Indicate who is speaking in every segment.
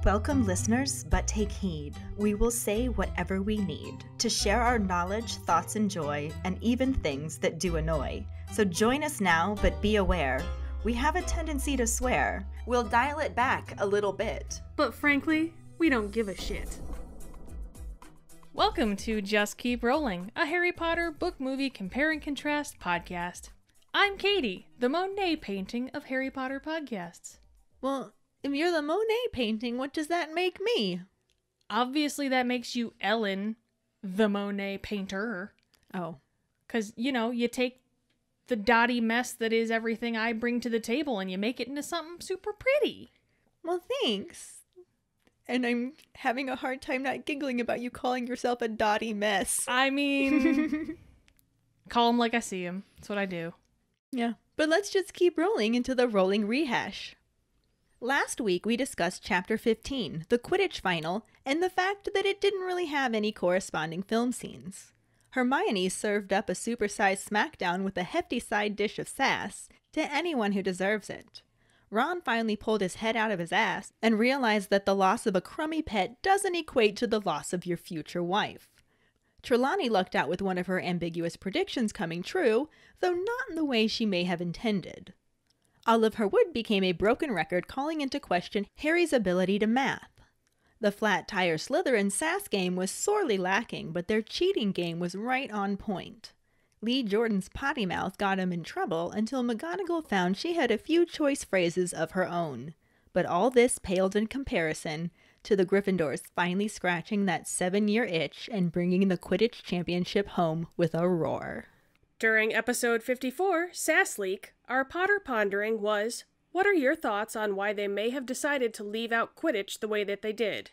Speaker 1: Welcome, listeners, but take heed. We will say whatever we need to share our knowledge, thoughts, and joy, and even things that do annoy. So join us now, but be aware. We have a tendency to swear. We'll dial it back a little bit.
Speaker 2: But frankly, we don't give a shit. Welcome to Just Keep Rowling, a Harry Potter book movie compare and contrast podcast. I'm Kayde, the Monet painting of Harry Potter podcasts.
Speaker 1: Well, if you're the Monet painting, what does that make me?
Speaker 2: Obviously that makes you Ellen, the Monet painter.
Speaker 1: Oh.
Speaker 2: Because, you take the dotty mess that is everything I bring to the table and you make it into something super pretty.
Speaker 1: Well, thanks. And I'm having a hard time not giggling about you calling yourself a dotty mess.
Speaker 2: I mean, call them like I see them. That's what I do.
Speaker 1: Yeah, but let's just keep rolling into the rolling rehash. Last week we discussed Chapter 15, the Quidditch final, and the fact that it didn't really have any corresponding film scenes. Hermione served up a supersized smackdown with a hefty side dish of sass to anyone who deserves it. Ron finally pulled his head out of his ass and realized that the loss of a crummy pet doesn't equate to the loss of your future wife. Trelawney lucked out with one of her ambiguous predictions coming true, though not in the way she may have intended. Oliver Wood became a broken record, calling into question Harry's ability to math. The flat tire Slytherin sass game was sorely lacking, but their cheating game was right on point. Lee Jordan's potty mouth got him in trouble until McGonagall found she had a few choice phrases of her own. But all this paled in comparison to the Gryffindors finally scratching that 7-year itch and bringing the Quidditch championship home with a roar.
Speaker 3: During episode 54, Sass Leak, our Potter pondering was, what are your thoughts on why they may have decided to leave out Quidditch the way that they did?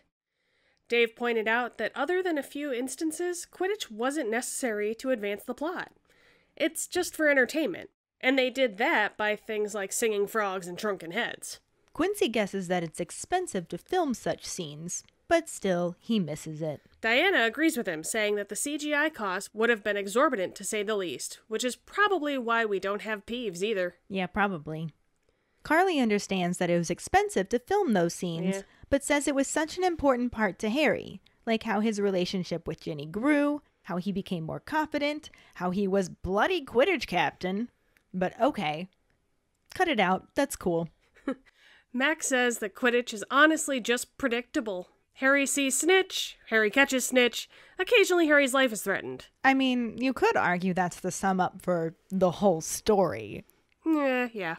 Speaker 3: Dave pointed out that other than a few instances, Quidditch wasn't necessary to advance the plot. It's just for entertainment, and they did that by things like singing frogs and shrunken heads.
Speaker 1: Quincy guesses that it's expensive to film such scenes, but still, he misses it.
Speaker 3: Diana agrees with him, saying that the CGI cost would have been exorbitant to say the least, which is probably why we don't have Peeves either.
Speaker 1: Yeah, probably. Karlee understands that it was expensive to film those scenes, but says it was such an important part to Harry, like how his relationship with Ginny grew, how he became more confident, how he was bloody Quidditch captain. But okay. Cut it out. That's cool.
Speaker 3: Max says that Quidditch is honestly just predictable. Harry sees Snitch, Harry catches Snitch, occasionally Harry's life is threatened.
Speaker 1: I mean, you could argue that's the sum up for the whole story.
Speaker 3: Yeah.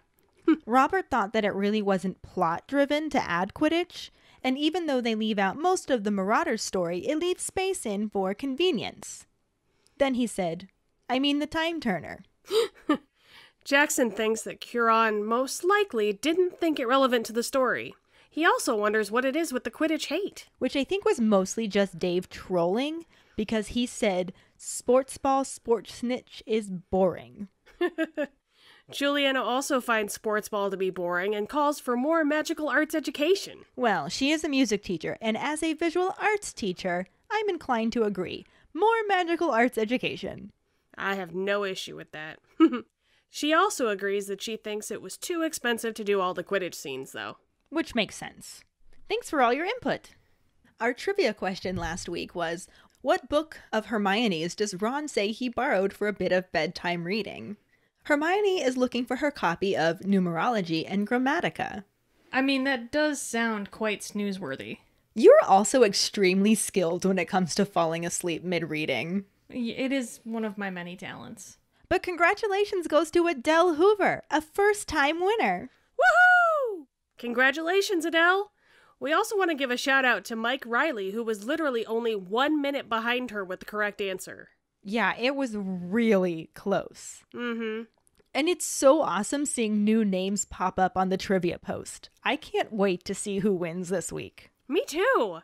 Speaker 1: Robert thought that it really wasn't plot-driven to add Quidditch, and even though they leave out most of the Marauders story, it leaves space in for convenience. Then he said, I mean the Time Turner.
Speaker 3: Jackson thinks that Curon most likely didn't think it relevant to the story. He also wonders what it is with the Quidditch hate.
Speaker 1: Which I think was mostly just Dave trolling, because he said, sports ball, sports snitch is boring.
Speaker 3: Julianna also finds sports ball to be boring and calls for more magical arts education.
Speaker 1: Well, she is a music teacher, and as a visual arts teacher, I'm inclined to agree. More magical arts education.
Speaker 3: I have no issue with that. She also agrees that she thinks it was too expensive to do all the Quidditch scenes, though.
Speaker 1: Which makes sense. Thanks for all your input. Our trivia question last week was, what book of Hermione's does Ron say he borrowed for a bit of bedtime reading? Hermione is looking for her copy of Numerology and Grammatica.
Speaker 2: I mean, that does sound quite snoozeworthy.
Speaker 1: You're also extremely skilled when it comes to falling asleep mid-reading.
Speaker 2: It is one of my many talents.
Speaker 1: But congratulations goes to Adele Hoover, a first-time winner.
Speaker 3: Woohoo! Congratulations, Adele! We also want to give a shout out to Mike Riley, who was literally only 1 minute behind her with the correct answer.
Speaker 1: Yeah, it was really close.
Speaker 3: Mm-hmm.
Speaker 1: And it's so awesome seeing new names pop up on the trivia post. I can't wait to see who wins this week.
Speaker 3: Me too!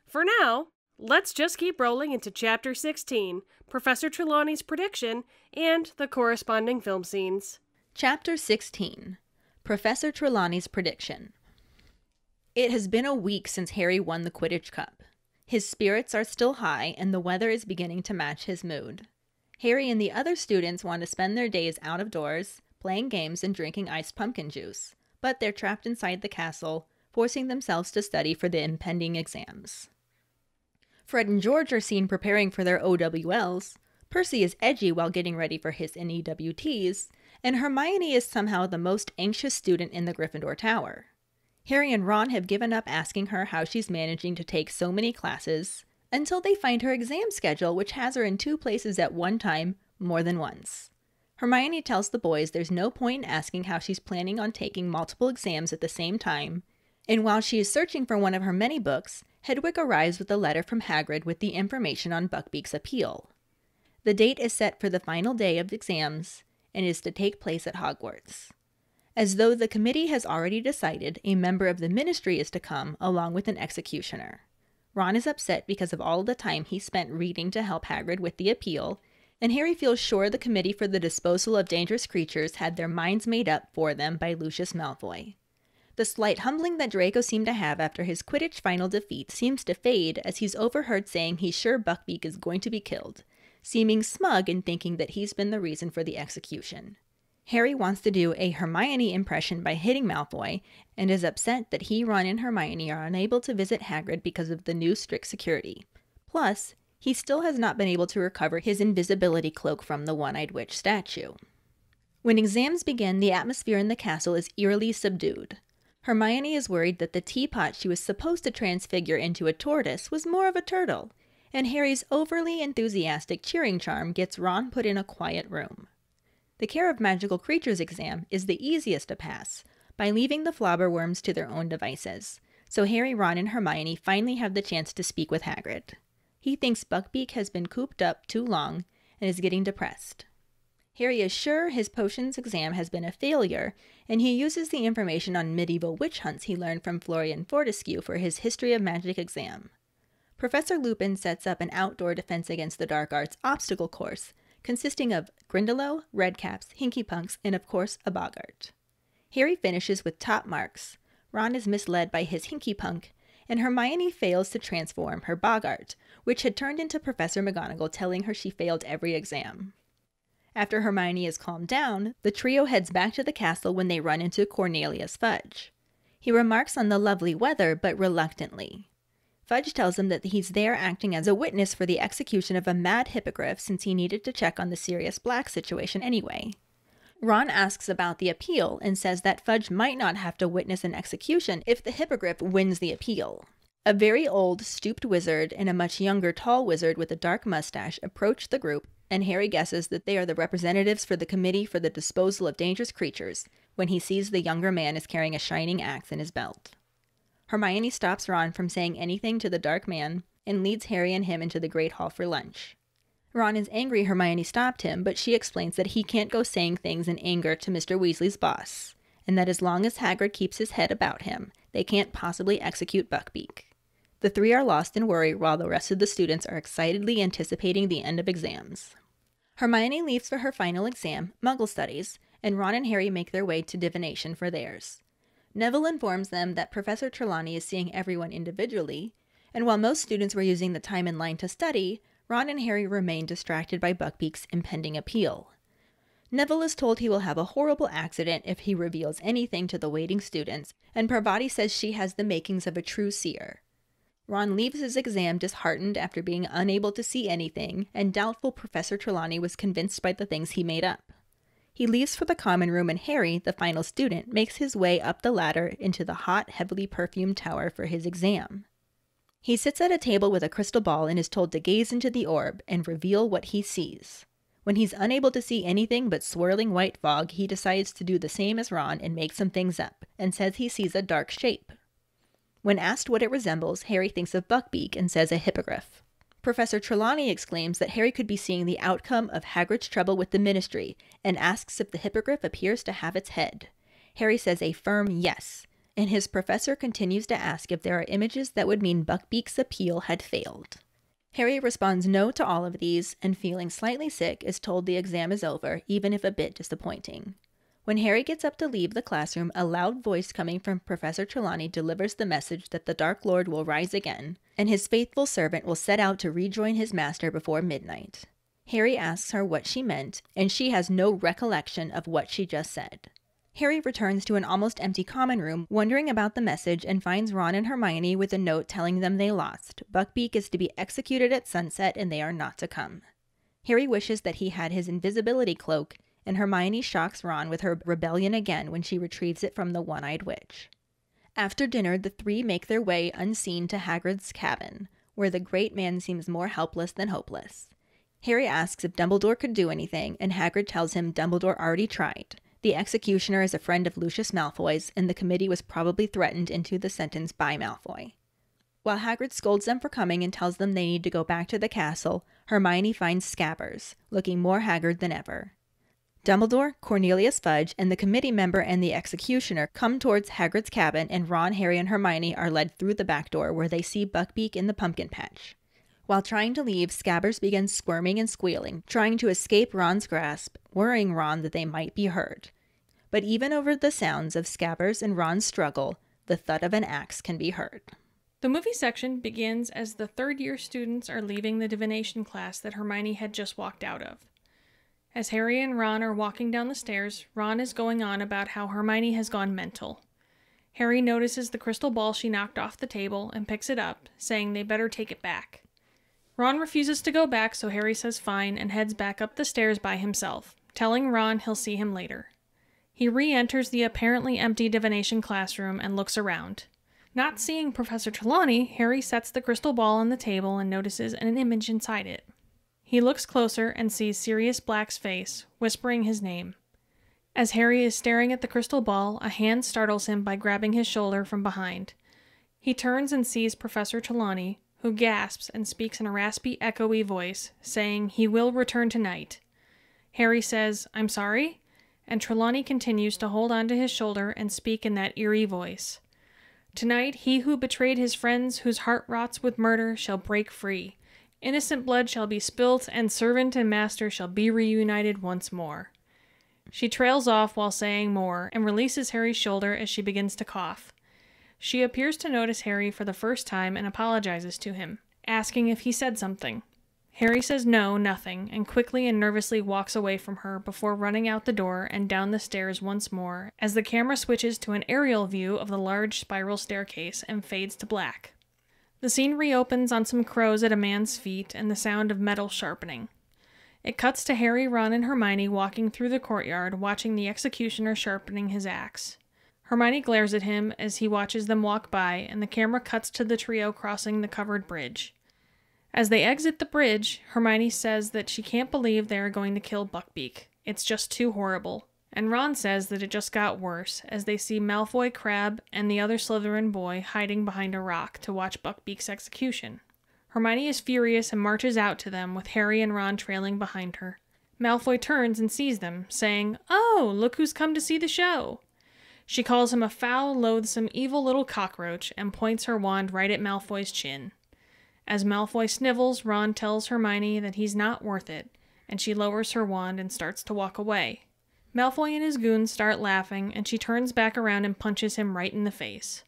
Speaker 3: For now, let's just keep rolling into Chapter 16, Professor Trelawney's prediction, and the corresponding film scenes.
Speaker 1: Chapter 16, Professor Trelawney's prediction. It has been a week since Harry won the Quidditch Cup. His spirits are still high, and the weather is beginning to match his mood. Harry and the other students want to spend their days out of doors, playing games and drinking iced pumpkin juice, but they're trapped inside the castle, forcing themselves to study for the impending exams. Fred and George are seen preparing for their OWLs, Percy is edgy while getting ready for his NEWTs, and Hermione is somehow the most anxious student in the Gryffindor Tower. Harry and Ron have given up asking her how she's managing to take so many classes, until they find her exam schedule, which has her in 2 places at one time, more than once. Hermione tells the boys there's no point in asking how she's planning on taking multiple exams at the same time, and while she is searching for one of her many books, Hedwig arrives with a letter from Hagrid with the information on Buckbeak's appeal. The date is set for the final day of exams, and is to take place at Hogwarts. As though the committee has already decided, a member of the Ministry is to come, along with an executioner. Ron is upset because of all the time he spent reading to help Hagrid with the appeal, and Harry feels sure the Committee for the Disposal of Dangerous Creatures had their minds made up for them by Lucius Malfoy. The slight humbling that Draco seemed to have after his Quidditch final defeat seems to fade as he's overheard saying he's sure Buckbeak is going to be killed, seeming smug in thinking that he's been the reason for the execution. Harry wants to do a Hermione impression by hitting Malfoy, and is upset that he, Ron, and Hermione are unable to visit Hagrid because of the new strict security. Plus, he still has not been able to recover his invisibility cloak from the one-eyed witch statue. When exams begin, the atmosphere in the castle is eerily subdued. Hermione is worried that the teapot she was supposed to transfigure into a tortoise was more of a turtle, and Harry's overly enthusiastic cheering charm gets Ron put in a quiet room. The Care of Magical Creatures exam is the easiest to pass, by leaving the Flobberworms to their own devices, so Harry, Ron, and Hermione finally have the chance to speak with Hagrid. He thinks Buckbeak has been cooped up too long and is getting depressed. Harry is sure his potions exam has been a failure, and he uses the information on medieval witch hunts he learned from Florian Fortescue for his History of Magic exam. Professor Lupin sets up an outdoor Defense Against the Dark Arts obstacle course, consisting of Grindylow, Redcaps, Hinkypunks, and of course a Boggart. Harry finishes with top marks. Ron is misled by his Hinkypunk, and Hermione fails to transform her Boggart, which had turned into Professor McGonagall telling her she failed every exam. After Hermione is calmed down, the trio heads back to the castle when they run into Cornelius Fudge. He remarks on the lovely weather, but reluctantly. Fudge tells him that he's there acting as a witness for the execution of a mad hippogriff since he needed to check on the Sirius Black situation anyway. Ron asks about the appeal and says that Fudge might not have to witness an execution if the hippogriff wins the appeal. A very old, stooped wizard and a much younger, tall wizard with a dark mustache approach the group, and Harry guesses that they are the representatives for the Committee for the Disposal of Dangerous Creatures when he sees the younger man is carrying a shining axe in his belt. Hermione stops Ron from saying anything to the dark man and leads Harry and him into the Great Hall for lunch. Ron is angry Hermione stopped him, but she explains that he can't go saying things in anger to Mr. Weasley's boss, and that as long as Hagrid keeps his head about him, they can't possibly execute Buckbeak. The 3 are lost in worry while the rest of the students are excitedly anticipating the end of exams. Hermione leaves for her final exam, Muggle Studies, and Ron and Harry make their way to divination for theirs. Neville informs them that Professor Trelawney is seeing everyone individually, and while most students were using the time in line to study, Ron and Harry remain distracted by Buckbeak's impending appeal. Neville is told he will have a horrible accident if he reveals anything to the waiting students, and Parvati says she has the makings of a true seer. Ron leaves his exam disheartened after being unable to see anything, and doubtful Professor Trelawney was convinced by the things he made up. He leaves for the common room, and Harry, the final student, makes his way up the ladder into the hot, heavily perfumed tower for his exam. He sits at a table with a crystal ball and is told to gaze into the orb and reveal what he sees. When he's unable to see anything but swirling white fog, he decides to do the same as Ron and make some things up, and says he sees a dark shape. When asked what it resembles, Harry thinks of Buckbeak and says a hippogriff. Professor Trelawney exclaims that Harry could be seeing the outcome of Hagrid's trouble with the Ministry, and asks if the hippogriff appears to have its head. Harry says a firm yes, and his professor continues to ask if there are images that would mean Buckbeak's appeal had failed. Harry responds no to all of these, and feeling slightly sick, is told the exam is over, even if a bit disappointing. When Harry gets up to leave the classroom, a loud voice coming from Professor Trelawney delivers the message that the Dark Lord will rise again, and his faithful servant will set out to rejoin his master before midnight. Harry asks her what she meant, and she has no recollection of what she just said. Harry returns to an almost empty common room, wondering about the message, and finds Ron and Hermione with a note telling them they lost. Buckbeak is to be executed at sunset, and they are not to come. Harry wishes that he had his invisibility cloak, and Hermione shocks Ron with her rebellion again when she retrieves it from the one-eyed witch. After dinner, the three make their way unseen to Hagrid's cabin, where the great man seems more helpless than hopeless. Harry asks if Dumbledore could do anything, and Hagrid tells him Dumbledore already tried. The executioner is a friend of Lucius Malfoy's, and the committee was probably threatened into the sentence by Malfoy. While Hagrid scolds them for coming and tells them they need to go back to the castle, Hermione finds Scabbers, looking more haggard than ever. Dumbledore, Cornelius Fudge, and the committee member and the executioner come towards Hagrid's cabin, and Ron, Harry, and Hermione are led through the back door where they see Buckbeak in the pumpkin patch. While trying to leave, Scabbers begins squirming and squealing, trying to escape Ron's grasp, worrying Ron that they might be hurt. But even over the sounds of Scabbers and Ron's struggle, the thud of an axe can be heard.
Speaker 2: The movie section begins as the third-year students are leaving the divination class that Hermione had just walked out of. As Harry and Ron are walking down the stairs, Ron is going on about how Hermione has gone mental. Harry notices the crystal ball she knocked off the table and picks it up, saying they better take it back. Ron refuses to go back, so Harry says fine and heads back up the stairs by himself, telling Ron he'll see him later. He re-enters the apparently empty divination classroom and looks around. Not seeing Professor Trelawney, Harry sets the crystal ball on the table and notices an image inside it. He looks closer and sees Sirius Black's face, whispering his name. As Harry is staring at the crystal ball, a hand startles him by grabbing his shoulder from behind. He turns and sees Professor Trelawney, who gasps and speaks in a raspy, echoey voice, saying he will return tonight. Harry says, "I'm sorry?" And Trelawney continues to hold onto his shoulder and speak in that eerie voice. "Tonight he who betrayed his friends, whose heart rots with murder, shall break free. Innocent blood shall be spilt, and servant and master shall be reunited once more." She trails off while saying more, and releases Harry's shoulder as she begins to cough. She appears to notice Harry for the first time and apologizes to him, asking if he said something. Harry says no, nothing, and quickly and nervously walks away from her before running out the door and down the stairs once more as the camera switches to an aerial view of the large spiral staircase and fades to black. The scene reopens on some crows at a man's feet and the sound of metal sharpening. It cuts to Harry, Ron, and Hermione walking through the courtyard, watching the executioner sharpening his axe. Hermione glares at him as he watches them walk by, and the camera cuts to the trio crossing the covered bridge. As they exit the bridge, Hermione says that she can't believe they are going to kill Buckbeak. It's just too horrible. And Ron says that it just got worse, as they see Malfoy, Crabbe, and the other Slytherin boy hiding behind a rock to watch Buckbeak's execution. Hermione is furious and marches out to them, with Harry and Ron trailing behind her. Malfoy turns and sees them, saying, "Oh, look who's come to see the show." She calls him a foul, loathsome, evil little cockroach, and points her wand right at Malfoy's chin. As Malfoy snivels, Ron tells Hermione that he's not worth it, and she lowers her wand and starts to walk away. Malfoy and his goons start laughing, and she turns back around and punches him right in the face.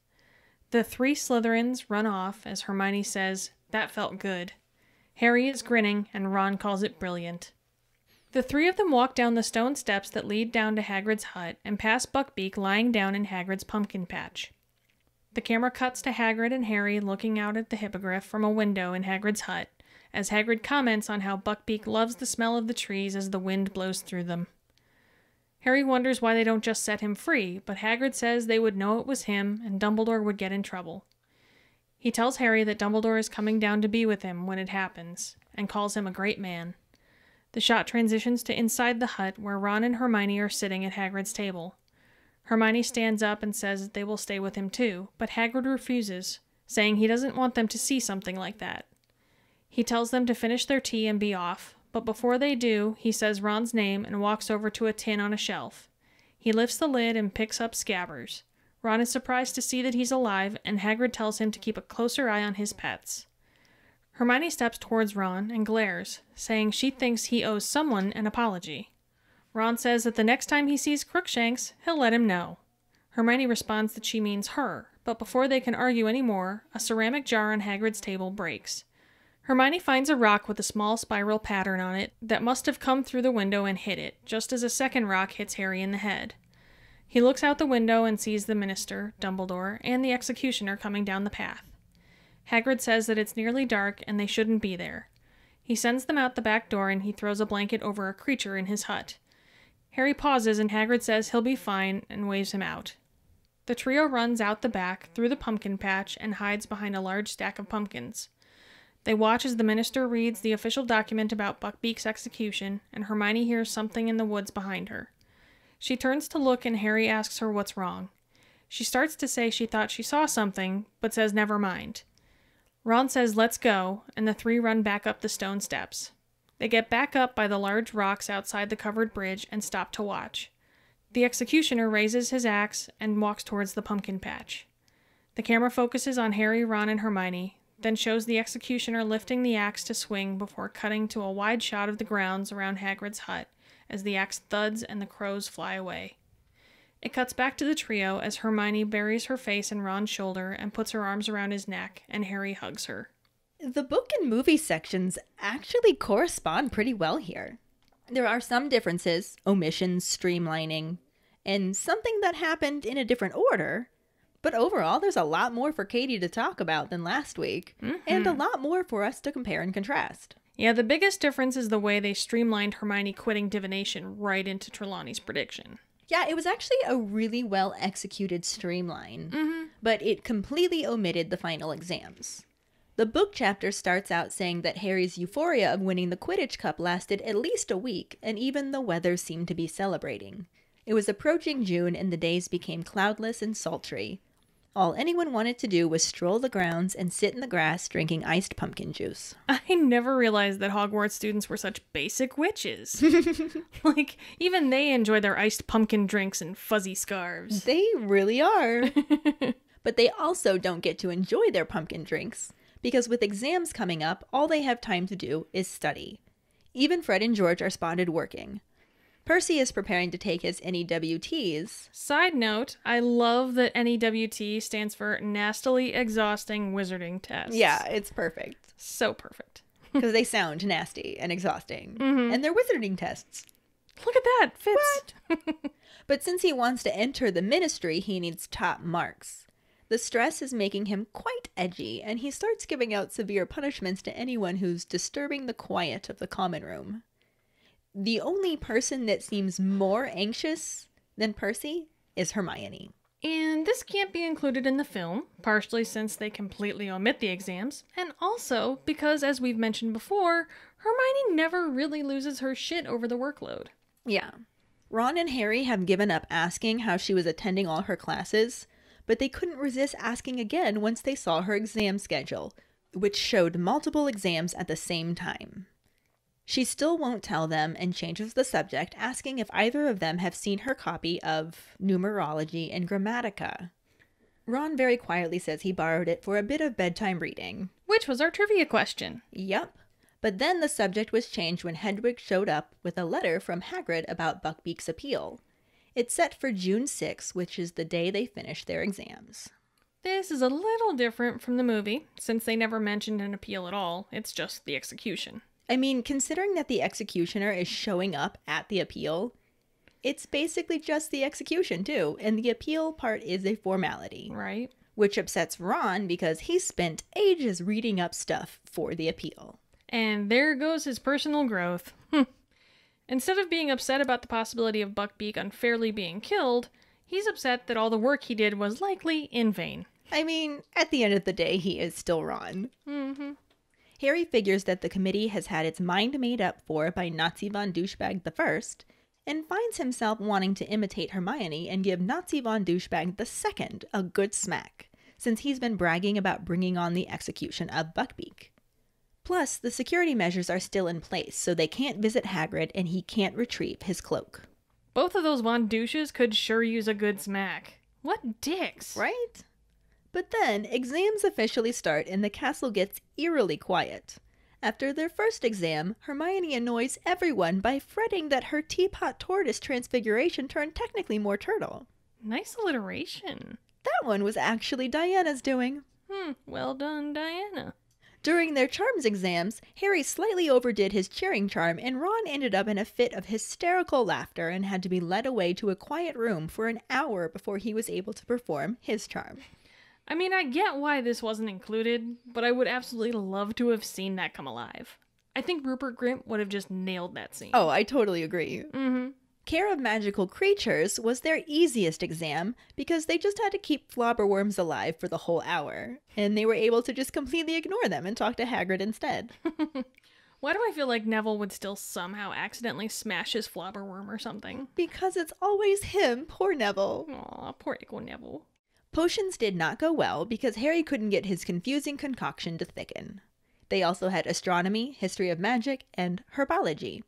Speaker 2: The three Slytherins run off as Hermione says, "That felt good." Harry is grinning, and Ron calls it brilliant. The three of them walk down the stone steps that lead down to Hagrid's hut and pass Buckbeak lying down in Hagrid's pumpkin patch. The camera cuts to Hagrid and Harry looking out at the hippogriff from a window in Hagrid's hut, as Hagrid comments on how Buckbeak loves the smell of the trees as the wind blows through them. Harry wonders why they don't just set him free, but Hagrid says they would know it was him and Dumbledore would get in trouble. He tells Harry that Dumbledore is coming down to be with him when it happens, and calls him a great man. The shot transitions to inside the hut where Ron and Hermione are sitting at Hagrid's table. Hermione stands up and says that they will stay with him too, but Hagrid refuses, saying he doesn't want them to see something like that. He tells them to finish their tea and be off, but before they do, he says Ron's name and walks over to a tin on a shelf. He lifts the lid and picks up Scabbers. Ron is surprised to see that he's alive, and Hagrid tells him to keep a closer eye on his pets. Hermione steps towards Ron and glares, saying she thinks he owes someone an apology. Ron says that the next time he sees Crookshanks, he'll let him know. Hermione responds that she means her, but before they can argue any more, a ceramic jar on Hagrid's table breaks. Hermione finds a rock with a small spiral pattern on it that must have come through the window and hit it, just as a second rock hits Harry in the head. He looks out the window and sees the minister, Dumbledore, and the executioner coming down the path. Hagrid says that it's nearly dark and they shouldn't be there. He sends them out the back door and he throws a blanket over a creature in his hut. Harry pauses and Hagrid says he'll be fine and waves him out. The trio runs out the back, through the pumpkin patch, and hides behind a large stack of pumpkins. They watch as the minister reads the official document about Buckbeak's execution, and Hermione hears something in the woods behind her. She turns to look and Harry asks her what's wrong. She starts to say she thought she saw something, but says never mind. Ron says let's go, and the three run back up the stone steps. They get back up by the large rocks outside the covered bridge and stop to watch. The executioner raises his axe and walks towards the pumpkin patch. The camera focuses on Harry, Ron, and Hermione, then shows the executioner lifting the axe to swing before cutting to a wide shot of the grounds around Hagrid's hut as the axe thuds and the crows fly away. It cuts back to the trio as Hermione buries her face in Ron's shoulder and puts her arms around his neck, and Harry hugs her.
Speaker 1: The book and movie sections actually correspond pretty well here. There are some differences, omissions, streamlining, and something that happened in a different order, but overall there's a lot more for Kayde to talk about than last week, and a lot more for us to compare and contrast.
Speaker 2: Yeah, the biggest difference is the way they streamlined Hermione quitting divination right into Trelawney's prediction.
Speaker 1: Yeah, it was actually a really well-executed streamline, but it completely omitted the final exams. The book chapter starts out saying that Harry's euphoria of winning the Quidditch Cup lasted at least a week, and even the weather seemed to be celebrating. It was approaching June, and the days became cloudless and sultry. All anyone wanted to do was stroll the grounds and sit in the grass drinking iced pumpkin juice.
Speaker 2: I never realized that Hogwarts students were such basic witches. Like, even they enjoy their iced pumpkin drinks and fuzzy scarves.
Speaker 1: They really are. But they also don't get to enjoy their pumpkin drinks, because with exams coming up, all they have time to do is study. Even Fred and George are spotted working. Percy is preparing to take his NEWTs.
Speaker 2: Side note, I love that NEWT stands for Nastily Exhausting Wizarding Tests.
Speaker 1: Yeah, it's perfect.
Speaker 2: So perfect.
Speaker 1: Because they sound nasty and exhausting. And they're wizarding tests.
Speaker 2: Look at that. Fits.
Speaker 1: What? But since he wants to enter the ministry, he needs top marks. The stress is making him quite edgy, and he starts giving out severe punishments to anyone who's disturbing the quiet of the common room. The only person that seems more anxious than Percy is Hermione.
Speaker 2: And this can't be included in the film, partially since they completely omit the exams, and also because, as we've mentioned before, Hermione never really loses her shit over the workload.
Speaker 1: Yeah. Ron and Harry have given up asking how she was attending all her classes, but they couldn't resist asking again once they saw her exam schedule, which showed multiple exams at the same time. She still won't tell them and changes the subject, asking if either of them have seen her copy of Numerology and Grammatica. Ron very quietly says he borrowed it for a bit of bedtime reading.
Speaker 2: Which was our trivia question.
Speaker 1: Yep. But then the subject was changed when Hedwig showed up with a letter from Hagrid about Buckbeak's appeal. It's set for June 6, which is the day they finish their exams.
Speaker 2: This is a little different from the movie, since they never mentioned an appeal at all. It's just the execution.
Speaker 1: I mean, considering that the executioner is showing up at the appeal, it's basically just the execution too, and the appeal part is a formality.
Speaker 2: Right.
Speaker 1: Which upsets Ron because he spent ages reading up stuff for the appeal.
Speaker 2: And there goes his personal growth. Instead of being upset about the possibility of Buckbeak unfairly being killed, he's upset that all the work he did was likely in vain.
Speaker 1: I mean, at the end of the day, he is still Ron. Harry figures that the committee has had its mind made up for by Nazi von Douchebag the First, and finds himself wanting to imitate Hermione and give Nazi von Douchebag the Second a good smack, since he's been bragging about bringing on the execution of Buckbeak. Plus, the security measures are still in place, so they can't visit Hagrid and he can't retrieve his cloak.
Speaker 2: Both of those von douches could sure use a good smack. What dicks.
Speaker 1: Right? But then, exams officially start and the castle gets eerily quiet. After their first exam, Hermione annoys everyone by fretting that her teapot tortoise transfiguration turned technically more turtle.
Speaker 2: Nice alliteration.
Speaker 1: That one was actually Diana's doing.
Speaker 2: Well done, Diana.
Speaker 1: During their charms exams, Harry slightly overdid his cheering charm, and Ron ended up in a fit of hysterical laughter and had to be led away to a quiet room for an hour before he was able to perform his charm.
Speaker 2: I mean, I get why this wasn't included, but I would absolutely love to have seen that come alive. I think Rupert Grint would have just nailed that scene.
Speaker 1: Oh, I totally agree.
Speaker 2: Mm-hmm.
Speaker 1: Care of Magical Creatures was their easiest exam because they just had to keep flobberworms alive for the whole hour, and they were able to just completely ignore them and talk to Hagrid instead.
Speaker 2: Why do I feel like Neville would still somehow accidentally smash his flobberworm or something?
Speaker 1: Because it's always him, poor Neville.
Speaker 2: Aw, poor Ickle Neville.
Speaker 1: Potions did not go well because Harry couldn't get his confusing concoction to thicken. They also had astronomy, history of magic, and herbology.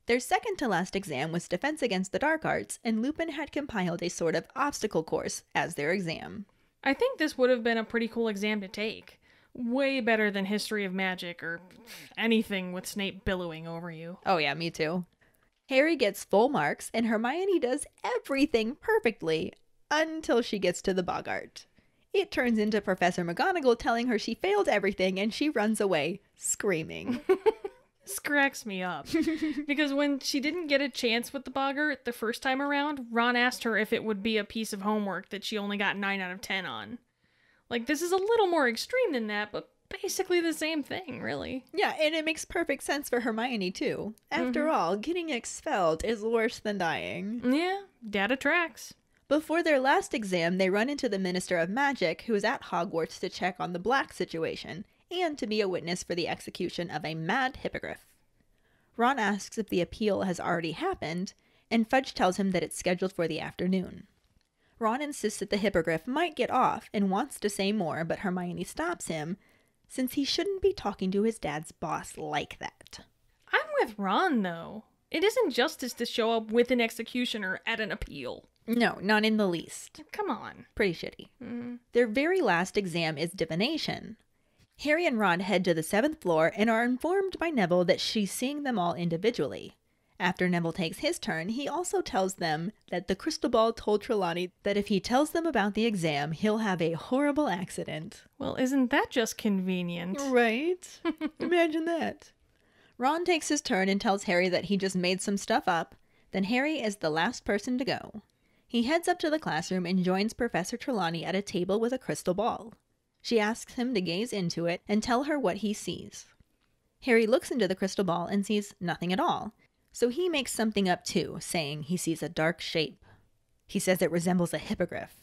Speaker 1: Their second to last exam was Defense Against the Dark Arts, and Lupin had compiled a sort of obstacle course as their exam.
Speaker 2: I think this would have been a pretty cool exam to take. Way better than History of Magic or anything with Snape billowing over you.
Speaker 1: Oh yeah, me too. Harry gets full marks, and Hermione does everything perfectly until she gets to the Boggart. It turns into Professor McGonagall telling her she failed everything, and she runs away, screaming.
Speaker 2: This cracks me up. Because when she didn't get a chance with the Boggart the first time around, Ron asked her if it would be a piece of homework that she only got 9 out of 10 on. Like, this is a little more extreme than that, but basically the same thing, really.
Speaker 1: Yeah, and it makes perfect sense for Hermione, too. After all, getting expelled is worse than dying.
Speaker 2: Yeah, data tracks.
Speaker 1: Before their last exam, they run into the Minister of Magic, who is at Hogwarts to check on the Black situation, and to be a witness for the execution of a mad hippogriff. Ron asks if the appeal has already happened, and Fudge tells him that it's scheduled for the afternoon. Ron insists that the hippogriff might get off and wants to say more, but Hermione stops him, since he shouldn't be talking to his dad's boss like that.
Speaker 2: I'm with Ron, though. It isn't justice to show up with an executioner at an appeal.
Speaker 1: No, not in the least.
Speaker 2: Come on.
Speaker 1: Pretty shitty. Their very last exam is divination. Harry and Ron head to the 7th floor and are informed by Neville that she's seeing them all individually. After Neville takes his turn, he also tells them that the crystal ball told Trelawney that if he tells them about the exam, he'll have a horrible accident.
Speaker 2: Well, isn't that just convenient?
Speaker 1: Right? Imagine that. Ron takes his turn and tells Harry that he just made some stuff up. Then Harry is the last person to go. He heads up to the classroom and joins Professor Trelawney at a table with a crystal ball. She asks him to gaze into it and tell her what he sees. Harry looks into the crystal ball and sees nothing at all, so he makes something up too, saying he sees a dark shape. He says it resembles a hippogriff.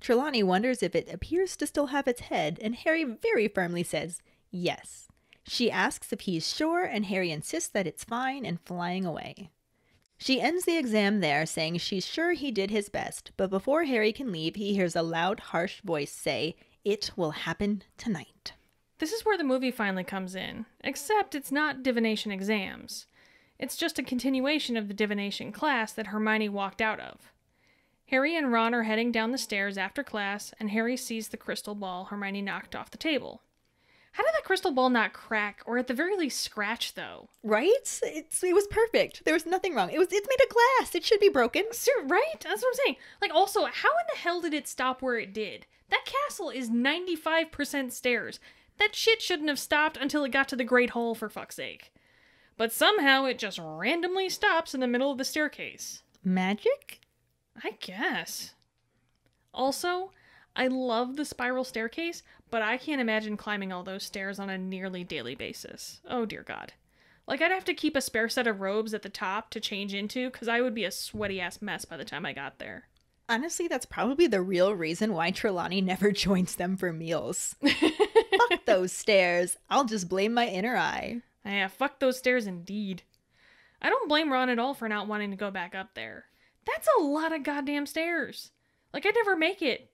Speaker 1: Trelawney wonders if it appears to still have its head, and Harry very firmly says yes. She asks if he's sure, and Harry insists that it's fine and flying away. She ends the exam there, saying she's sure he did his best, but before Harry can leave, he hears a loud, harsh voice say, "It will happen tonight."
Speaker 2: This is where the movie finally comes in, except it's not divination exams. It's just a continuation of the divination class that Hermione walked out of. Harry and Ron are heading down the stairs after class, and Harry sees the crystal ball Hermione knocked off the table. How did that crystal ball not crack, or at the very least scratch, though?
Speaker 1: Right? It was perfect. There was nothing wrong. It's made of glass. It should be broken.
Speaker 2: Right? That's what I'm saying. Like, also, how in the hell did it stop where it did? That castle is 95% stairs. That shit shouldn't have stopped until it got to the Great Hall, for fuck's sake. But somehow it just randomly stops in the middle of the staircase.
Speaker 1: Magic?
Speaker 2: I guess. Also, I love the spiral staircase, but I can't imagine climbing all those stairs on a nearly daily basis. Oh dear God. Like, I'd have to keep a spare set of robes at the top to change into, because I would be a sweaty-ass mess by the time I got there.
Speaker 1: Honestly, that's probably the real reason why Trelawney never joins them for meals. Fuck those stairs. I'll just blame my inner eye.
Speaker 2: Yeah, fuck those stairs indeed. I don't blame Ron at all for not wanting to go back up there. That's a lot of goddamn stairs. Like, I'd never make it.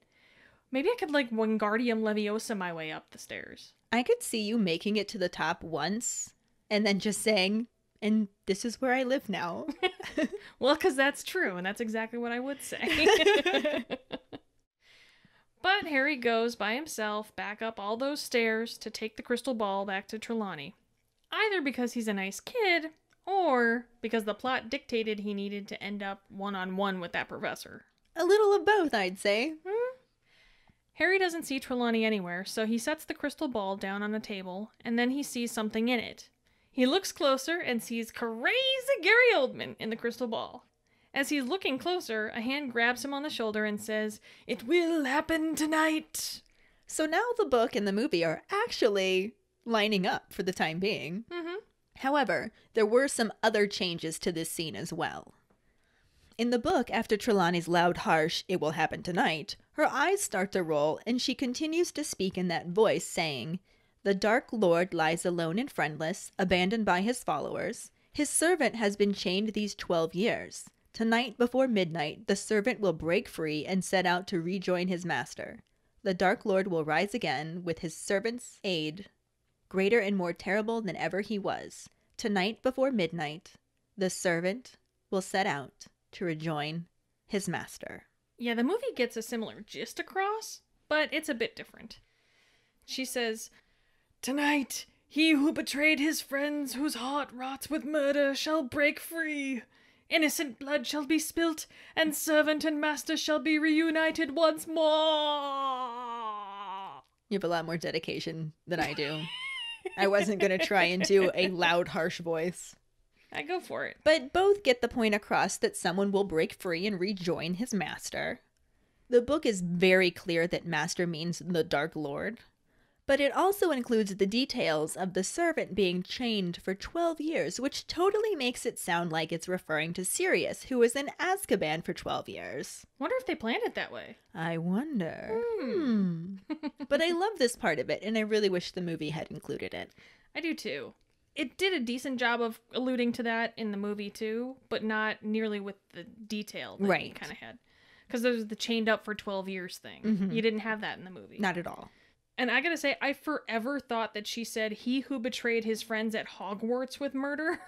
Speaker 2: Maybe I could, like, Wingardium Leviosa my way up the stairs.
Speaker 1: I could see you making it to the top once, and then just saying, "And this is where I live now."
Speaker 2: Well, because that's true, and that's exactly what I would say. But Harry goes by himself back up all those stairs to take the crystal ball back to Trelawney. Either because he's a nice kid, or because the plot dictated he needed to end up one-on-one with that professor.
Speaker 1: A little of both, I'd say.
Speaker 2: Harry doesn't see Trelawney anywhere, so he sets the crystal ball down on a table, and then he sees something in it. He looks closer and sees crazy Gary Oldman in the crystal ball. As he's looking closer, a hand grabs him on the shoulder and says, "It will happen tonight."
Speaker 1: So now the book and the movie are actually lining up for the time being.
Speaker 2: Mm-hmm.
Speaker 1: However, there were some other changes to this scene as well. In the book, after Trelawney's loud, harsh, "It will happen tonight," her eyes start to roll and she continues to speak in that voice, saying, "The Dark Lord lies alone and friendless, abandoned by his followers. His servant has been chained these 12 years. Tonight before midnight, the servant will break free and set out to rejoin his master. The Dark Lord will rise again with his servant's aid, greater and more terrible than ever he was. Tonight before midnight, the servant will set out to rejoin his master."
Speaker 2: Yeah, the movie gets a similar gist across, but it's a bit different. She says, "Tonight, he who betrayed his friends, whose heart rots with murder, shall break free. Innocent blood shall be spilt, and servant and master shall be reunited once more."
Speaker 1: You have a lot more dedication than I do. I wasn't going to try and do a loud, harsh voice.
Speaker 2: I go for it.
Speaker 1: But both get the point across that someone will break free and rejoin his master. The book is very clear that master means the Dark Lord. But it also includes the details of the servant being chained for 12 years, which totally makes it sound like it's referring to Sirius, who was in Azkaban for 12 years.
Speaker 2: Wonder if they planned it that way.
Speaker 1: I wonder. But I love this part of it, and I really wish the movie had included it.
Speaker 2: I do too. It did a decent job of alluding to that in the movie too, but not nearly with the detail that we kind of had. Because there's the chained up for 12 years thing.
Speaker 1: Mm-hmm.
Speaker 2: You didn't have that in the movie.
Speaker 1: Not at all.
Speaker 2: And I gotta say, I forever thought that she said, "He who betrayed his friends at Hogwarts with murder."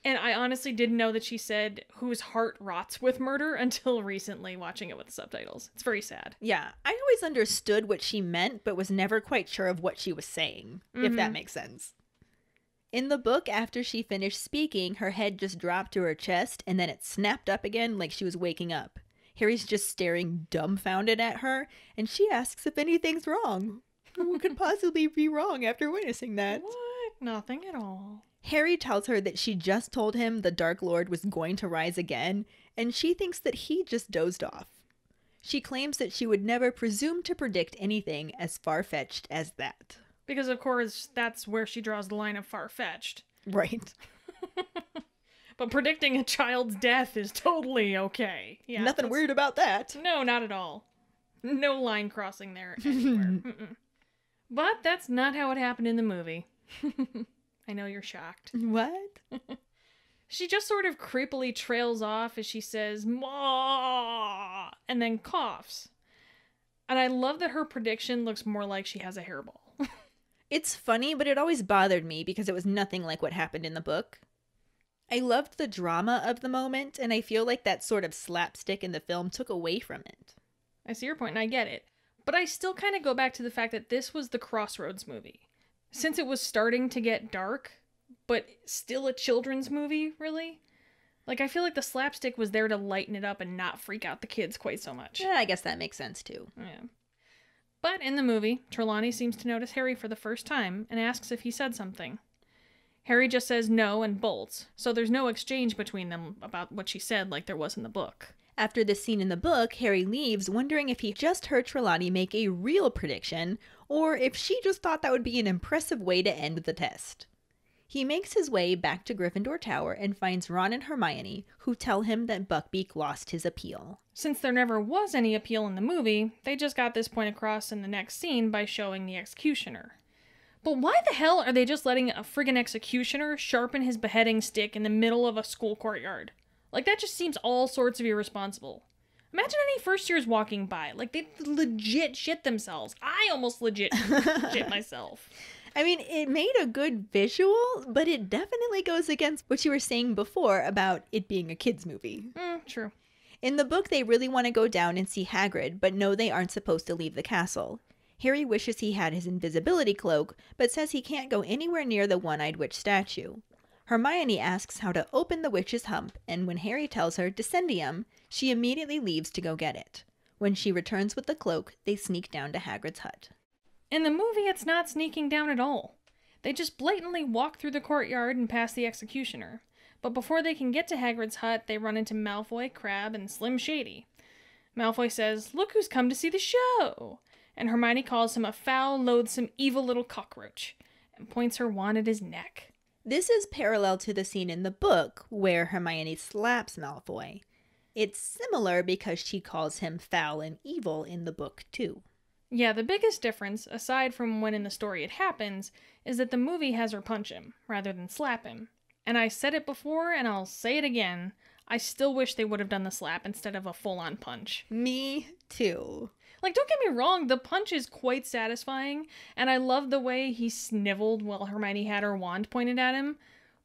Speaker 2: And I honestly didn't know that she said, "whose heart rots with murder," until recently watching it with the subtitles. It's very sad.
Speaker 1: Yeah, I always understood what she meant, but was never quite sure of what she was saying, if that makes sense. In the book, after she finished speaking, her head just dropped to her chest, and then it snapped up again like she was waking up. Harry's just staring dumbfounded at her, and she asks if anything's wrong. What could possibly be wrong after witnessing that?
Speaker 2: What? Nothing at all.
Speaker 1: Harry tells her that she just told him the Dark Lord was going to rise again, and she thinks that he just dozed off. She claims that she would never presume to predict anything as far-fetched as that.
Speaker 2: Because, of course, that's where she draws the line of far-fetched.
Speaker 1: Right.
Speaker 2: But predicting a child's death is totally okay. Yeah,
Speaker 1: Nothing weird about that.
Speaker 2: No, not at all. No line crossing there anywhere. But that's not how it happened in the movie. I know you're shocked.
Speaker 1: What?
Speaker 2: She just sort of creepily trails off as she says, "Maw," and then coughs. And I love that her prediction looks more like she has a hairball.
Speaker 1: It's funny, but it always bothered me because it was nothing like what happened in the book. I loved the drama of the moment, and I feel like that sort of slapstick in the film took away from it.
Speaker 2: I see your point, and I get it. But I still kind of go back to the fact that this was the Crossroads movie. Since it was starting to get dark, but still a children's movie, really? Like, I feel like the slapstick was there to lighten it up and not freak out the kids quite so much.
Speaker 1: Yeah, I guess that makes sense, too.
Speaker 2: Yeah. But in the movie, Trelawney seems to notice Harry for the first time and asks if he said something. Harry just says no and bolts, so there's no exchange between them about what she said like there was in the book.
Speaker 1: After this scene in the book, Harry leaves, wondering if he just heard Trelawney make a real prediction, or if she just thought that would be an impressive way to end the test. He makes his way back to Gryffindor Tower and finds Ron and Hermione, who tell him that Buckbeak lost his appeal. Since
Speaker 2: there never was any appeal in the movie, they just got this point across in the next scene by showing the executioner. But why the hell are they just letting a friggin' executioner sharpen his beheading stick in the middle of a school courtyard? Like, that just seems all sorts of irresponsible. Imagine any first years walking by. Like, they legit shit themselves. I almost legit shit myself.
Speaker 1: I mean, it made a good visual, but it definitely goes against what you were saying before about it being a kid's movie.
Speaker 2: True.
Speaker 1: In the book, they really want to go down and see Hagrid, but know they aren't supposed to leave the castle. Harry wishes he had his invisibility cloak, but says he can't go anywhere near the one-eyed witch statue. Hermione asks how to open the witch's hump, and when Harry tells her Descendium, she immediately leaves to go get it. When she returns with the cloak, they sneak down to Hagrid's hut.
Speaker 2: In the movie, it's not sneaking down at all. They just blatantly walk through the courtyard and past the executioner. But before they can get to Hagrid's hut, they run into Malfoy, Crabbe, and Slim Shady. Malfoy says, "Look who's come to see the show!" And Hermione calls him a foul, loathsome, evil little cockroach, and points her wand at his neck.
Speaker 1: This is parallel to the scene in the book where Hermione slaps Malfoy. It's similar because she calls him foul and evil in the book, too.
Speaker 2: Yeah, the biggest difference, aside from when in the story it happens, is that the movie has her punch him, rather than slap him. And I said it before, and I'll say it again, I still wish they would have done the slap instead of a full-on punch.
Speaker 1: Me too.
Speaker 2: Like, don't get me wrong, the punch is quite satisfying, and I love the way he sniveled while Hermione had her wand pointed at him,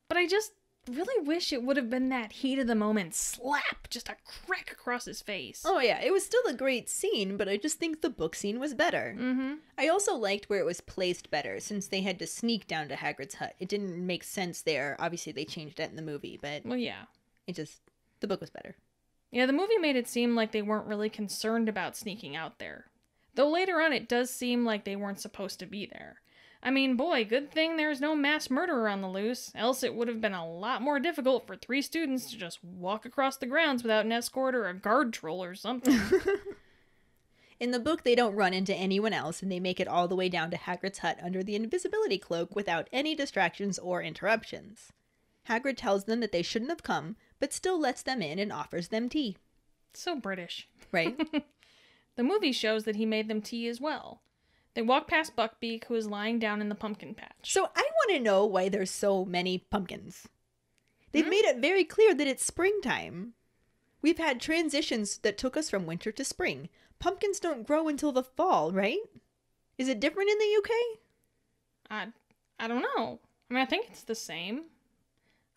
Speaker 2: but I just really wish it would have been that heat of the moment slap, just a crack across his face.
Speaker 1: Oh yeah, it was still a great scene, but I just think the book scene was better.
Speaker 2: Mm-hmm.
Speaker 1: I also liked where it was placed better, since they had to sneak down to Hagrid's hut. It didn't make sense there. Obviously, they changed that in the movie, but
Speaker 2: Well, yeah.
Speaker 1: The book was better.
Speaker 2: Yeah, the movie made it seem like they weren't really concerned about sneaking out there. Though later on it does seem like they weren't supposed to be there. I mean, boy, good thing there's no mass murderer on the loose, else it would have been a lot more difficult for 3 students to just walk across the grounds without an escort or a guard troll or something.
Speaker 1: In the book, they don't run into anyone else, and they make it all the way down to Hagrid's hut under the invisibility cloak without any distractions or interruptions. Hagrid tells them that they shouldn't have come, but still lets them in and offers them tea.
Speaker 2: So British.
Speaker 1: Right?
Speaker 2: The movie shows that he made them tea as well. They walk past Buckbeak, who is lying down in the pumpkin patch.
Speaker 1: So I want to know why there's so many pumpkins. They've made it very clear that it's springtime. We've had transitions that took us from winter to spring. Pumpkins don't grow until the fall, right? Is it different in the UK?
Speaker 2: I don't know. I mean, I think it's the same.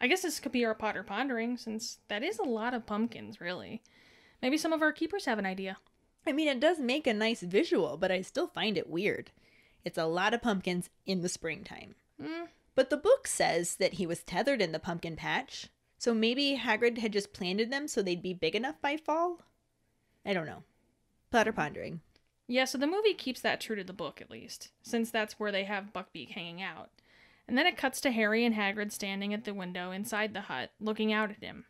Speaker 2: I guess this could be our Potter Pondering, since that is a lot of pumpkins, really. Maybe some of our keepers have an idea.
Speaker 1: I mean, it does make a nice visual, but I still find it weird. It's a lot of pumpkins in the springtime. But the book says that he was tethered in the pumpkin patch, so maybe Hagrid had just planted them so they'd be big enough by fall? I don't know. Potter Pondering.
Speaker 2: Yeah, so the movie keeps that true to the book, at least, since that's where they have Buckbeak hanging out. And then it cuts to Harry and Hagrid standing at the window inside the hut, looking out at him.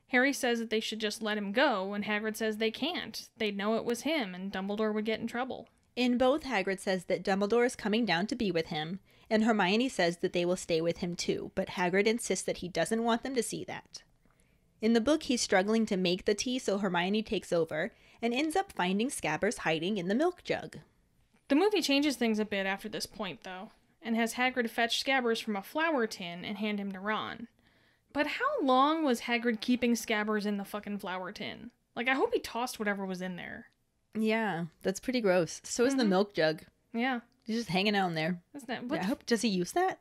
Speaker 2: Harry says that they should just let him go, and Hagrid says they can't. They'd know it was him, and Dumbledore would get in trouble.
Speaker 1: In both, Hagrid says that Dumbledore is coming down to be with him, and Hermione says that they will stay with him too, but Hagrid insists that he doesn't want them to see that. In the book, he's struggling to make the tea, so Hermione takes over, and ends up finding Scabbers hiding in the milk jug.
Speaker 2: The movie changes things a bit after this point, though, and has Hagrid fetch Scabbers from a flour tin and hand him to Ron. But how long was Hagrid keeping Scabbers in the fucking flour tin? Like, I hope he tossed whatever was in there.
Speaker 1: Yeah, that's pretty gross. So is the milk jug.
Speaker 2: Yeah.
Speaker 1: He's just hanging out in there.
Speaker 2: Isn't that,
Speaker 1: Yeah, does he use that?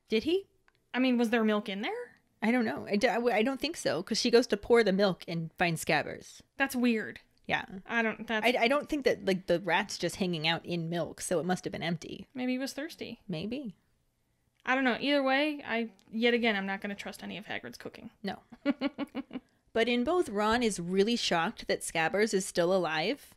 Speaker 1: Did he?
Speaker 2: I mean, was there milk in there?
Speaker 1: I don't know. I don't think so, because she goes to pour the milk and finds Scabbers.
Speaker 2: That's weird.
Speaker 1: Yeah.
Speaker 2: I
Speaker 1: don't think that, like, the rat's just hanging out in milk, so it must have been empty.
Speaker 2: Maybe he was thirsty.
Speaker 1: Maybe.
Speaker 2: I don't know. Either way, I'm not going to trust any of Hagrid's cooking.
Speaker 1: No. But in both, Ron is really shocked that Scabbers is still alive.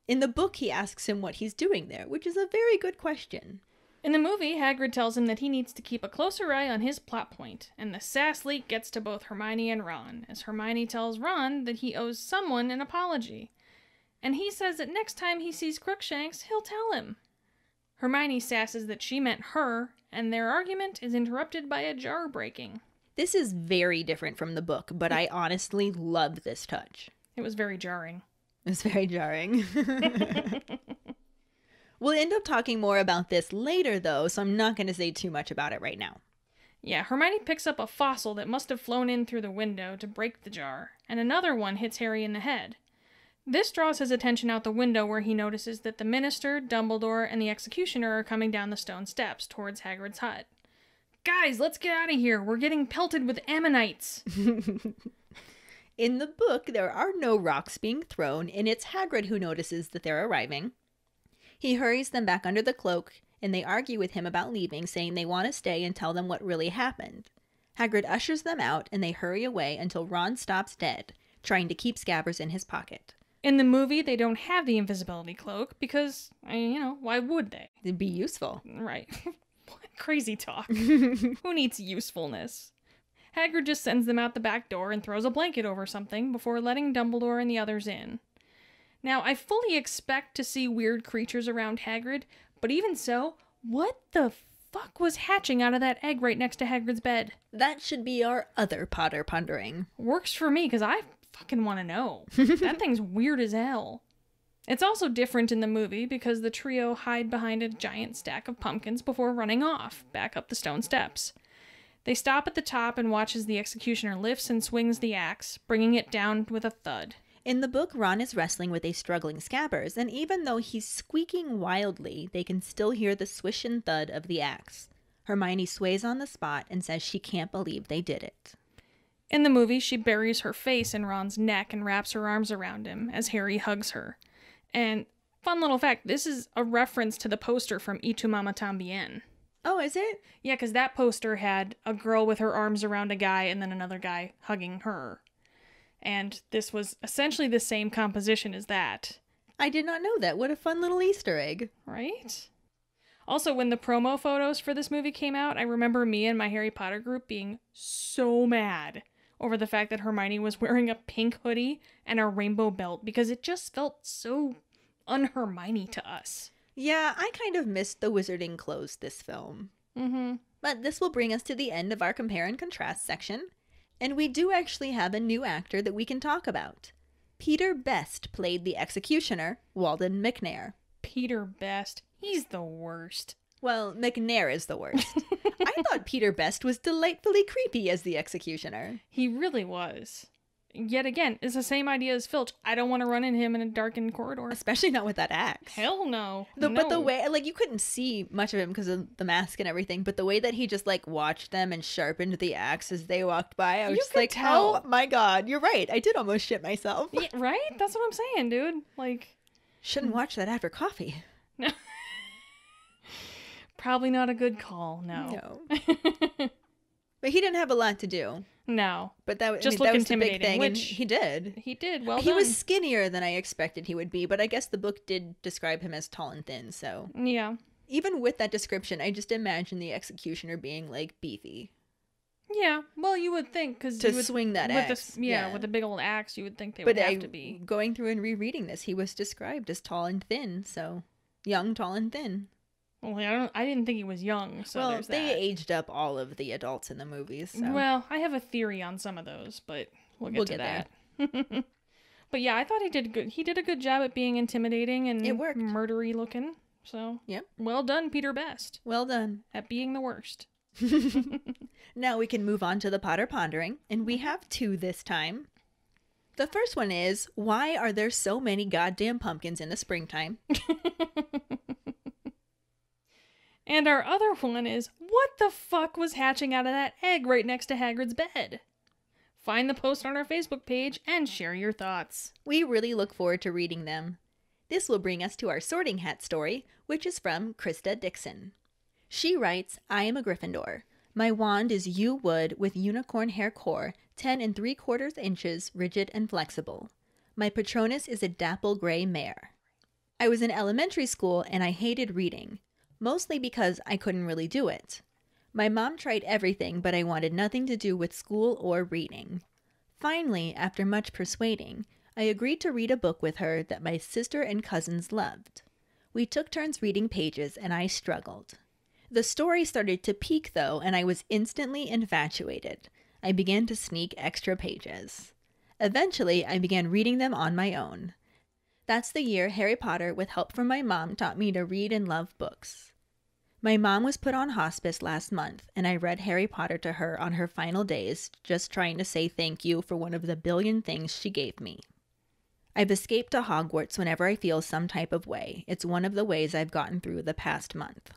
Speaker 1: In the book, he asks him what he's doing there, which is a very good question.
Speaker 2: In the movie, Hagrid tells him that he needs to keep a closer eye on his plot point, and the sass leak gets to both Hermione and Ron, as Hermione tells Ron that he owes someone an apology. And he says that next time he sees Crookshanks, he'll tell him. Hermione sasses that she meant her, and their argument is interrupted by a jar breaking.
Speaker 1: This is very different from the book, but I honestly love this touch.
Speaker 2: It was very jarring.
Speaker 1: It's very jarring. We'll end up talking more about this later, though, so I'm not going to say too much about it right now.
Speaker 2: Yeah, Hermione picks up a fossil that must have flown in through the window to break the jar, and another one hits Harry in the head. This draws his attention out the window, where he notices that the Minister, Dumbledore, and the Executioner are coming down the stone steps towards Hagrid's hut. Guys, let's get out of here! We're getting pelted with ammonites!
Speaker 1: In the book, there are no rocks being thrown, and it's Hagrid who notices that they're arriving. He hurries them back under the cloak, and they argue with him about leaving, saying they want to stay and tell them what really happened. Hagrid ushers them out, and they hurry away until Ron stops dead, trying to keep Scabbers in his pocket.
Speaker 2: In the movie, they don't have the invisibility cloak because, why would they?
Speaker 1: It'd be useful.
Speaker 2: Right. Crazy talk. Who needs usefulness? Hagrid just sends them out the back door and throws a blanket over something before letting Dumbledore and the others in. Now, I fully expect to see weird creatures around Hagrid, but even so, what the fuck was hatching out of that egg right next to Hagrid's bed?
Speaker 1: That should be our other Potter pondering.
Speaker 2: Works for me, because I fucking want to know. That thing's weird as hell. It's also different in the movie because the trio hide behind a giant stack of pumpkins before running off, back up the stone steps. They stop at the top and watch as the executioner lifts and swings the axe, bringing it down with a thud.
Speaker 1: In the book, Ron is wrestling with a struggling Scabbers, and even though he's squeaking wildly, they can still hear the swish and thud of the axe. Hermione sways on the spot and says she can't believe they did it.
Speaker 2: In the movie, she buries her face in Ron's neck and wraps her arms around him as Harry hugs her. And, fun little fact, this is a reference to the poster from Y Tu Mamá También.
Speaker 1: Oh, is it?
Speaker 2: Yeah, because that poster had a girl with her arms around a guy and then another guy hugging her. And this was essentially the same composition as that.
Speaker 1: I did not know that. What a fun little Easter egg.
Speaker 2: Right? Also, when the promo photos for this movie came out, I remember me and my Harry Potter group being so mad over the fact that Hermione was wearing a pink hoodie and a rainbow belt because it just felt so un-Hermione to us.
Speaker 1: Yeah, I kind of missed the wizarding clothes this film.
Speaker 2: Mm-hmm.
Speaker 1: But this will bring us to the end of our compare and contrast section. And we do actually have a new actor that we can talk about. Peter Best played the executioner, Walden McNair.
Speaker 2: Peter Best. He's the worst.
Speaker 1: Well, McNair is the worst. I thought Peter Best was delightfully creepy as the executioner.
Speaker 2: He really was. Yet again, it's the same idea as Filch. I don't want to run into him in a darkened corridor.
Speaker 1: Especially not with that axe.
Speaker 2: Hell no.
Speaker 1: But the way, you couldn't see much of him because of the mask and everything, but the way that he just, watched them and sharpened the axe as they walked by, I was just like,
Speaker 2: tell.
Speaker 1: Oh my god, you're right. I did almost shit myself.
Speaker 2: Yeah, right? That's what I'm saying, dude.
Speaker 1: Shouldn't watch that after coffee.
Speaker 2: No. Probably not a good call, no.
Speaker 1: But he didn't have a lot to do.
Speaker 2: No.
Speaker 1: But that
Speaker 2: just
Speaker 1: that was the
Speaker 2: intimidating,
Speaker 1: big thing,
Speaker 2: which
Speaker 1: and he did.
Speaker 2: He did. Well
Speaker 1: he
Speaker 2: done.
Speaker 1: was skinnier than I expected he would be, but I guess the book did describe him as tall and thin, so.
Speaker 2: Yeah.
Speaker 1: Even with that description, I just imagine the executioner being, beefy.
Speaker 2: Yeah. Well, you would think, because
Speaker 1: to swing that axe.
Speaker 2: With a big old axe, you would think they would have to be.
Speaker 1: Going through and rereading this, he was described as tall and thin, so. Young, tall, and thin.
Speaker 2: Well, I didn't think he was young, so there's that.
Speaker 1: They aged up all of the adults in the movies, so.
Speaker 2: Well, I have a theory on some of those, but we'll get to that. But yeah, I thought he did good. He did a good job at being intimidating and
Speaker 1: it worked.
Speaker 2: Murdery looking. So,
Speaker 1: yep.
Speaker 2: Well done, Peter Best.
Speaker 1: Well done.
Speaker 2: At being the worst.
Speaker 1: Now we can move on to the Potter Pondering, and we have two this time. The first one is, why are there so many goddamn pumpkins in the springtime?
Speaker 2: And our other one is, what the fuck was hatching out of that egg right next to Hagrid's bed? Find the post on our Facebook page and share your thoughts.
Speaker 1: We really look forward to reading them. This will bring us to our sorting hat story, which is from Krista Dixon. She writes, I am a Gryffindor. My wand is yew wood with unicorn hair core, 10 3/4 inches, rigid and flexible. My Patronus is a dapple gray mare. I was in elementary school and I hated reading. Mostly because I couldn't really do it. My mom tried everything, but I wanted nothing to do with school or reading. Finally, after much persuading, I agreed to read a book with her that my sister and cousins loved. We took turns reading pages, and I struggled. The story started to peak, though, and I was instantly infatuated. I began to sneak extra pages. Eventually, I began reading them on my own. That's the year Harry Potter, with help from my mom, taught me to read and love books. My mom was put on hospice last month, and I read Harry Potter to her on her final days, just trying to say thank you for one of the billion things she gave me. I've escaped to Hogwarts whenever I feel some type of way. It's one of the ways I've gotten through the past month.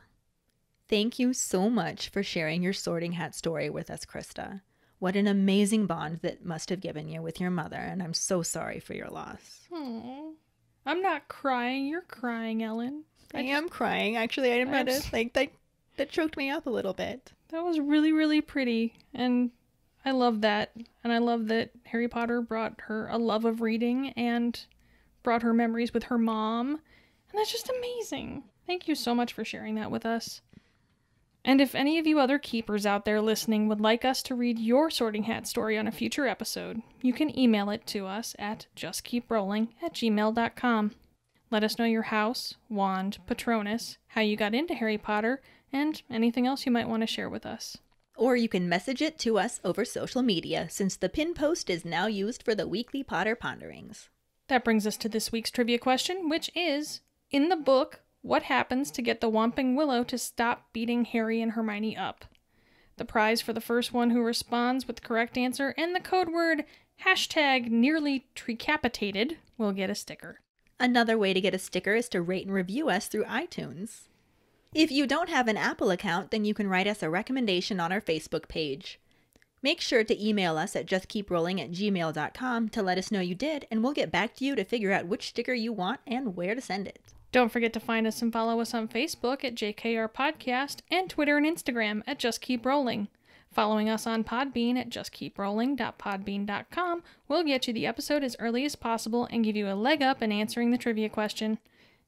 Speaker 1: Thank you so much for sharing your sorting hat story with us, Krista. What an amazing bond that must have given you with your mother, and I'm so sorry for your loss.
Speaker 2: Aww. I'm not crying. You're crying, Ellen.
Speaker 1: I am crying. Actually, I'm not that choked me up a little bit.
Speaker 2: That was really, really pretty. And I love that. And I love that Harry Potter brought her a love of reading and brought her memories with her mom. And that's just amazing. Thank you so much for sharing that with us. And if any of you other keepers out there listening would like us to read your Sorting Hat story on a future episode, you can email it to us at justkeeprowling@gmail.com. Let us know your house, wand, Patronus, how you got into Harry Potter, and anything else you might want to share with us.
Speaker 1: Or you can message it to us over social media, since the pin post is now used for the weekly Potter Ponderings.
Speaker 2: That brings us to this week's trivia question, which is, in the book, what happens to get the Whomping Willow to stop beating Harry and Hermione up? The prize for the first one who responds with the correct answer and the code word #nearly-trecapitated will get a sticker.
Speaker 1: Another way to get a sticker is to rate and review us through iTunes. If you don't have an Apple account, then you can write us a recommendation on our Facebook page. Make sure to email us at justkeeprowling@gmail.com to let us know you did, and we'll get back to you to figure out which sticker you want and where to send it.
Speaker 2: Don't forget to find us and follow us on Facebook at JKR Podcast and Twitter and Instagram at Just Keep Rolling. Following us on Podbean at justkeeprowling.podbean.com will get you the episode as early as possible and give you a leg up in answering the trivia question.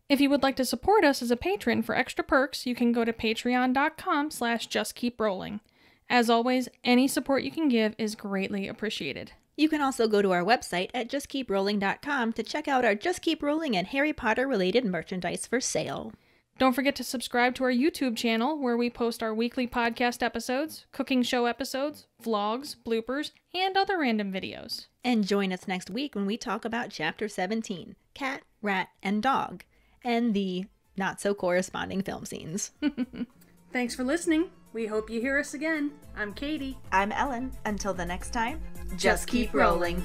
Speaker 2: If you would like to support us as a patron for extra perks, you can go to patreon.com/justkeeprolling. As always, any support you can give is greatly appreciated.
Speaker 1: You can also go to our website at justkeeprowling.com to check out our Just Keep Rolling and Harry Potter related merchandise for sale.
Speaker 2: Don't forget to subscribe to our YouTube channel where we post our weekly podcast episodes, cooking show episodes, vlogs, bloopers, and other random videos.
Speaker 1: And join us next week when we talk about Chapter 17, Cat, Rat, and Dog, and the not-so-corresponding film scenes.
Speaker 3: Thanks for listening. We hope you hear us again. I'm Kayde.
Speaker 1: I'm Ellen. Until the next time, just keep rolling.